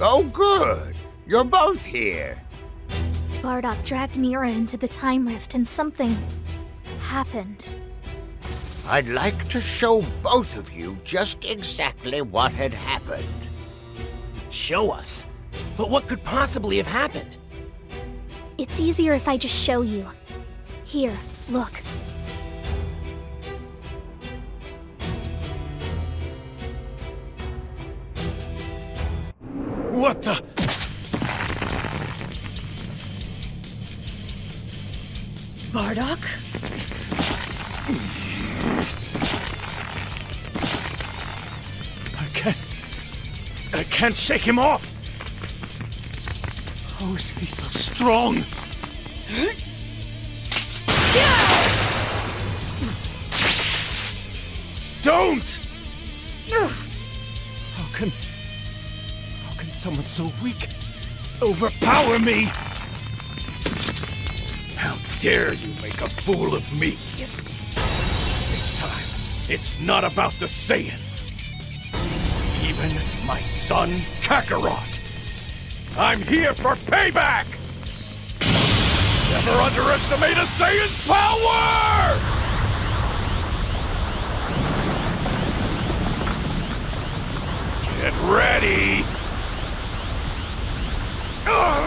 Oh, good. You're both here. Bardock dragged Mira into the time rift and something happened. I'd like to show both of you just exactly what had happened. Show us? But what could possibly have happened? It's easier if I just show you. Here, look. What the? Bardock? I can't shake him off! How is he so strong? Don't! How can someone so weak overpower me? How dare you make a fool of me? This time, it's not about the Saiyans. Even my son, Kakarot. I'm here for payback! Never underestimate a Saiyan's power! Get ready! How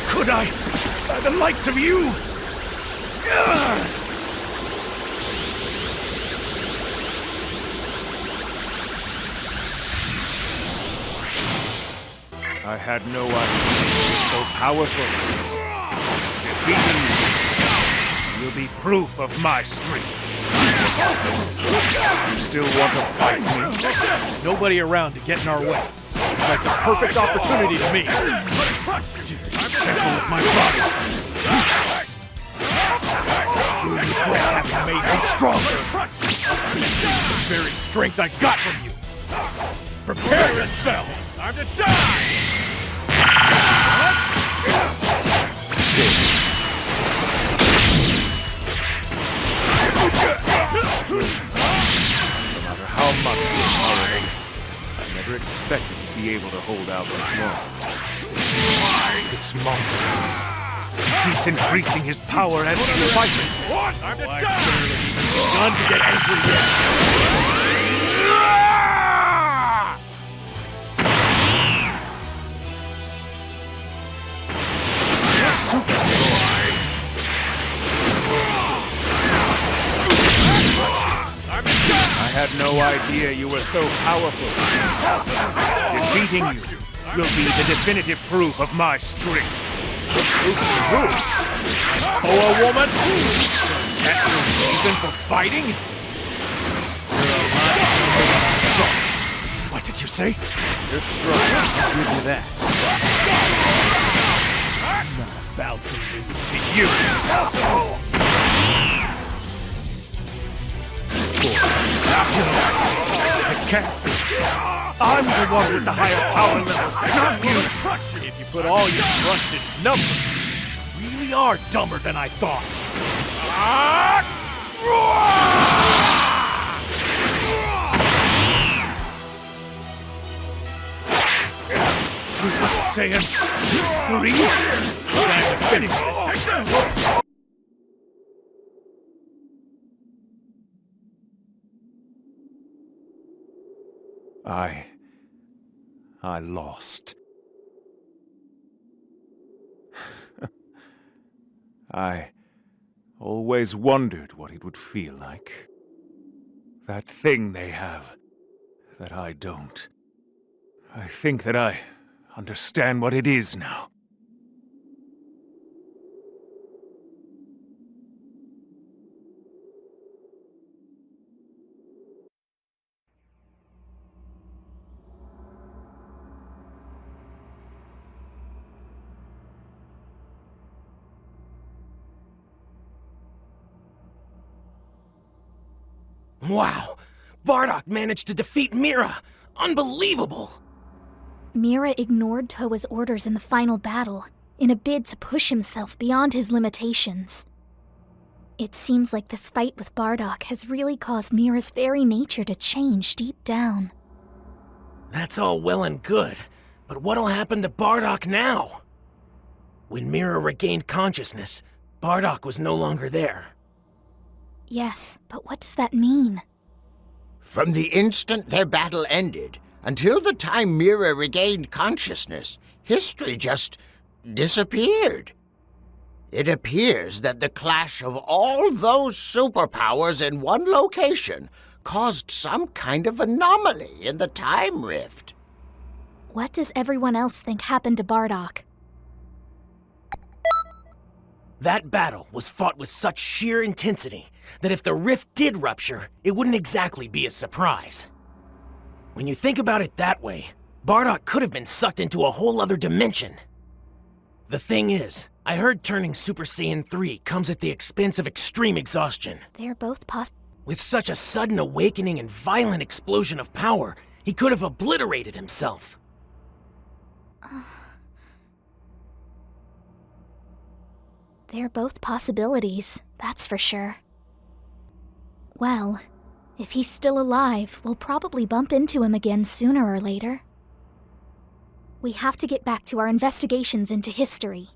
could I? By the likes of you! I had no idea you were so powerful. Defeating you will be proof of my strength. You still want to fight me? There's nobody around to get in our way. It's like the perfect opportunity to me. Careful with my body. You regret having made me stronger. The very strength I got from you. Prepare yourself! Time to die! No matter how much it's already, I never expected to be able to hold out this long. This monster keeps increasing his power as he's fighting. I've barely just begun to get angry yet. Super Saiyan. I had no idea you were so powerful. Defeating you will be the definitive proof of my strength. Proof of who? Toa woman? That's your reason for fighting? What did you say? You're strong. I'll give you that. I'm not about to lose to you. I can't. I'm the one with the higher power level, not you. If you put all your trust in numbers, you really are dumber than I thought. Super Saiyan 3? Time to finish this. I lost. I always wondered what it would feel like. That thing they have, that I don't. I think that I understand what it is now. Wow! Bardock managed to defeat Mira! Unbelievable! Mira ignored Toa's orders in the final battle, in a bid to push himself beyond his limitations. It seems like this fight with Bardock has really caused Mira's very nature to change deep down. That's all well and good, but what'll happen to Bardock now? When Mira regained consciousness, Bardock was no longer there. Yes, but what does that mean? From the instant their battle ended, until the time Mira regained consciousness, history just disappeared. It appears that the clash of all those superpowers in one location caused some kind of anomaly in the time rift. What does everyone else think happened to Bardock? That battle was fought with such sheer intensity that if the rift did rupture, it wouldn't exactly be a surprise. When you think about it that way, Bardock could have been sucked into a whole other dimension. The thing is, I heard turning Super Saiyan 3 comes at the expense of extreme exhaustion. They're both With such a sudden awakening and violent explosion of power, he could have obliterated himself. They're both possibilities, that's for sure. Well, if he's still alive, we'll probably bump into him again sooner or later. We have to get back to our investigations into history.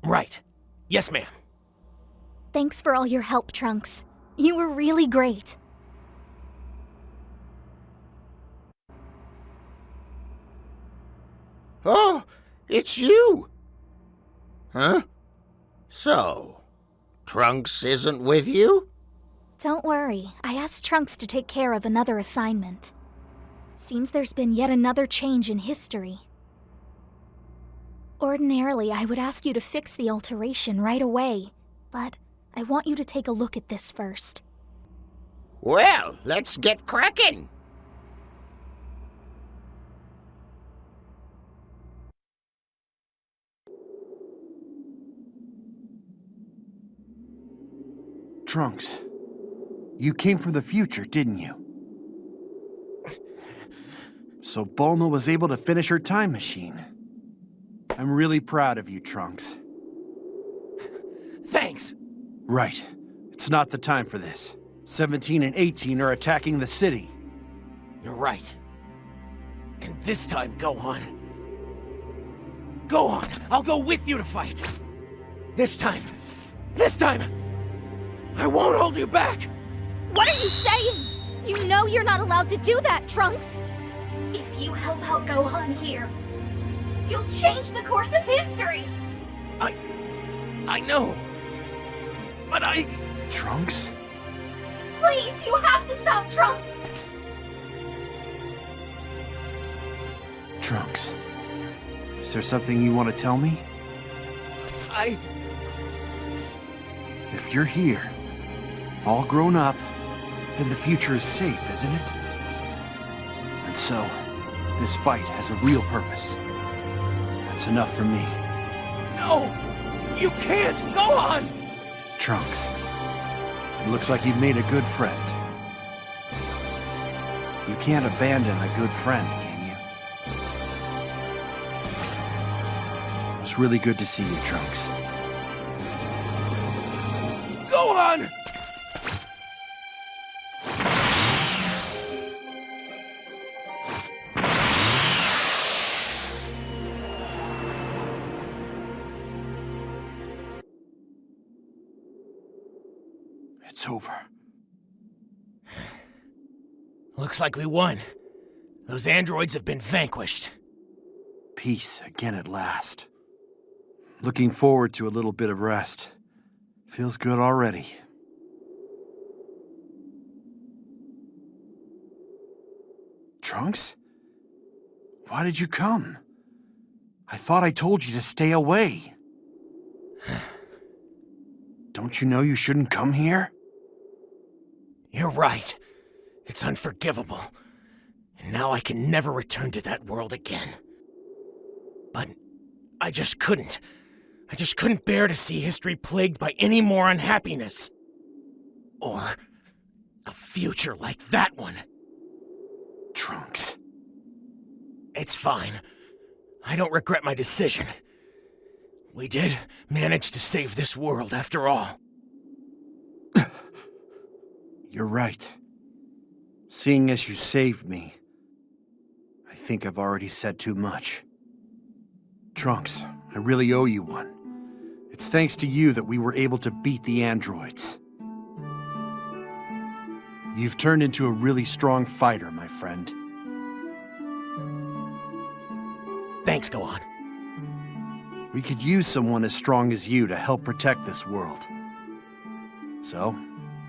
Right. Yes, ma'am. Thanks for all your help, Trunks. You were really great. Oh, it's you! Huh? So, Trunks isn't with you? Don't worry, I asked Trunks to take care of another assignment. Seems there's been yet another change in history. Ordinarily, I would ask you to fix the alteration right away, but I want you to take a look at this first. Well, let's get cracking! Trunks, you came from the future, didn't you? So Bulma was able to finish her time machine. I'm really proud of you, Trunks. Thanks. Right. It's not the time for this. 17 and 18 are attacking the city. You're right. And this time, Gohan. Gohan, I'll go with you to fight. This time, I won't hold you back! What are you saying? You know you're not allowed to do that, Trunks! If you help out Gohan here, you'll change the course of history! I know. But Trunks? Please, you have to stop Trunks! Trunks, is there something you want to tell me? If you're here, all grown up, then the future is safe, isn't it? And so, this fight has a real purpose. That's enough for me. No! You can't! Gohan! Trunks, it looks like you've made a good friend. You can't abandon a good friend, can you? It was really good to see you, Trunks. Gohan! It's over. Looks like we won. Those androids have been vanquished. Peace again at last. Looking forward to a little bit of rest. Feels good already. Trunks? Why did you come? I thought I told you to stay away. Don't you know you shouldn't come here? You're right. It's unforgivable. And now I can never return to that world again. But I just couldn't. I just couldn't bear to see history plagued by any more unhappiness. Or a future like that one. Trunks. It's fine. I don't regret my decision. We did manage to save this world after all. You're right. Seeing as you saved me, think I've already said too much. Trunks, I really owe you one. It's thanks to you that we were able to beat the androids. You've turned into a really strong fighter, my friend. Thanks, Gohan. We could use someone as strong as you to help protect this world. So,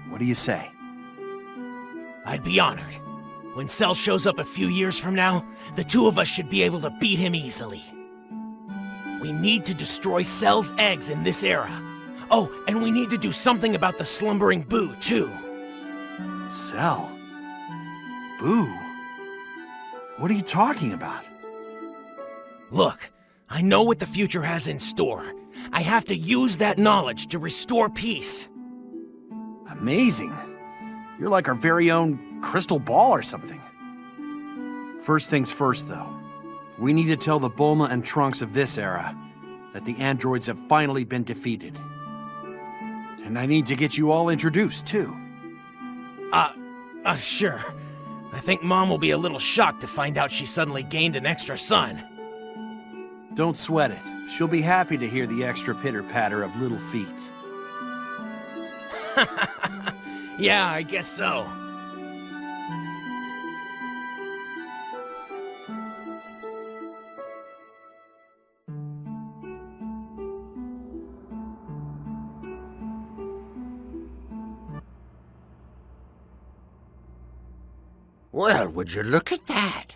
what do you say? I'd be honored. When Cell shows up a few years from now, the two of us should be able to beat him easily. We need to destroy Cell's eggs in this era. Oh, and we need to do something about the slumbering Boo, too. Cell? Boo? What are you talking about? Look, I know what the future has in store. I have to use that knowledge to restore peace. Amazing. You're like our very own crystal ball or something. First things first, though. We need to tell the Bulma and Trunks of this era that the androids have finally been defeated. And I need to get you all introduced, too. Sure. I think Mom will be a little shocked to find out she suddenly gained an extra son. Don't sweat it. She'll be happy to hear the extra pitter-patter of little feet. Yeah, I guess so. Well, would you look at that?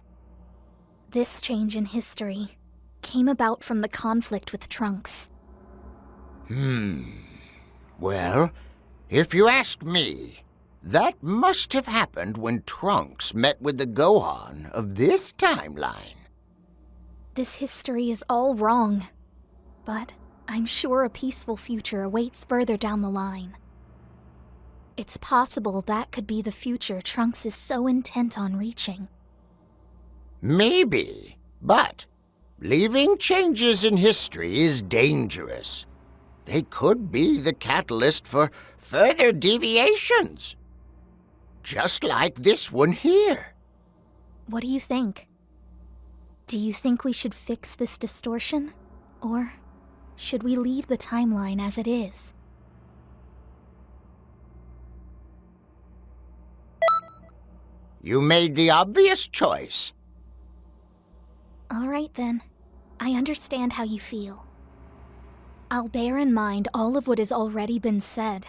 This change in history came about from the conflict with Trunks. Well, if you ask me, that must have happened when Trunks met with the Gohan of this timeline. This history is all wrong, but I'm sure a peaceful future awaits further down the line. It's possible that could be the future Trunks is so intent on reaching. Maybe, but leaving changes in history is dangerous. They could be the catalyst for further deviations. Just like this one here. What do you think? Do you think we should fix this distortion? Or should we leave the timeline as it is? You made the obvious choice. All right then. I understand how you feel. I'll bear in mind all of what has already been said,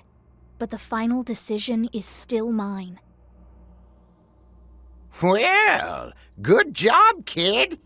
but the final decision is still mine. Well, good job, kid.